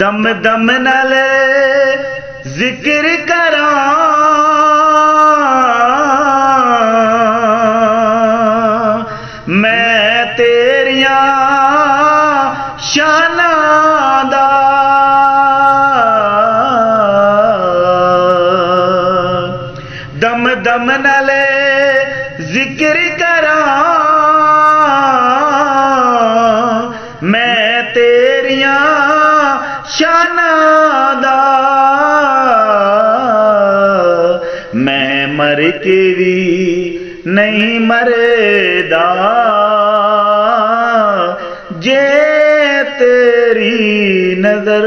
दम दम नाल जिक्र करा मैं तेरिया शानां दा। दम दम नाल जिक्र करा मैं तेरिया शानां दा। मैं मर के भी नहीं मरदा जे तेरी नजर